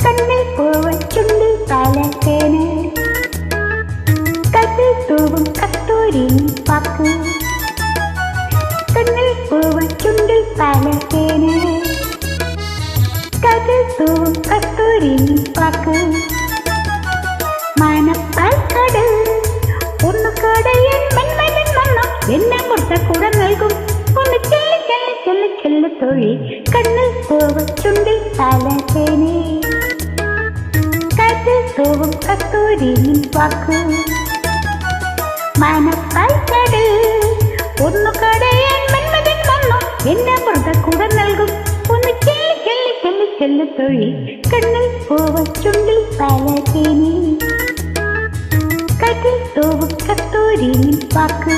കണ്ണിൽ പൂവ് ചുണ്ടിൽ പാലത്തേന് കതിൽ തൂവും കസ്തൂരി പാക്ക് മാനപ്പാൽ കടൽ ഒന്ന് കടയൻ മന്മഥൻ വന്നു എന്നെ കൊടുത്ത കൂടെ നൽകും ഒന്ന് ചെല്ലി ചെല്ലി ചെല്ലി ചെല്ലു തൊഴി കണ്ണിൽ പൂവ് ചുണ്ടിൽ പാലത്തേന് കതിൽ തൂവും കസ്തൂരി പാക്ക് മാനപ്പാൽ കടൽ ഒന്ന് കടയൻ മന്മഥൻ വന്നു എന്നെ കൊടുത്ത കൂടെ നൽകും ഒന്ന് ചെല്ലി ചെല്ലി ചെല്ലി ചെല്ലു തൊഴി കണ്ണിൽ പൂവ് ചുണ്ടിൽ പാലത്തേന് കതിൽ തൂവും കസ്തൂരി പാക്ക്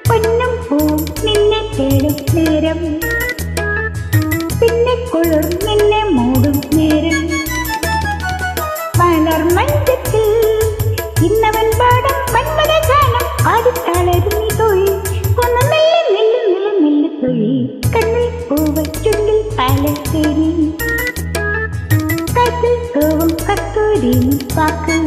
പൊന്നും പൂവും നിന്നെ തേടും നേരം പിന്നെ കുളിർ നിന്നെ മൂടും നേരം മലർമഞ്ചത്തിൽ ഇന്നവൻ പാടം മന്മഥ ഗാനം ആടിത്താളരുന്നി തൊഴി ഒന്ന് നെല്ല് നെല്ല് നെല്ല് നെല്ല് തൊഴി കണ്ണിൽ പൂവ് ചുണ്ടിൽ പാലത്തേന് കതിൽ തൂവും കസ്തൂരി പാക്ക്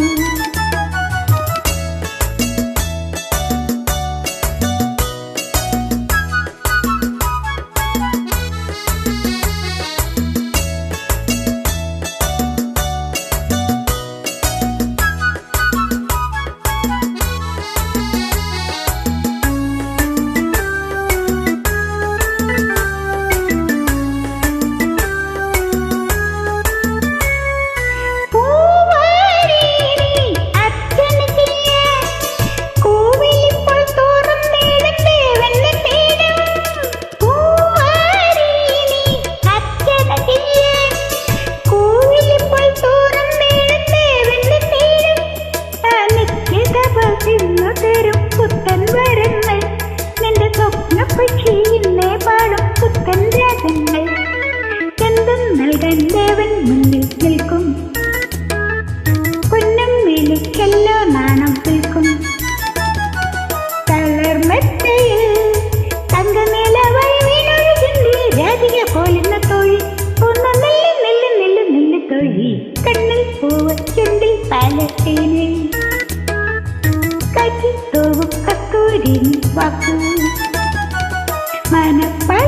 ദേവൻ മുന്നിൽ നിൽക്കും പൊന്നും മേലിക്കല്ലോ നാണം നിൽക്കും തളർമെത്തയിൽ തങ്കനിലവായി വീണൊഴുകുന്നു രാധിക പോലെന്ന തൊഴി ഒന്ന് നെല്ല് നെല്ല് നെല്ല് നെല്ല് തൊഴി കണ്ണിൽ പൂവ് ചുണ്ടിൽ പാലത്തേന് കതിൽ തൂവും കസ്തൂരി വാക്ക് മനപ്പാൽ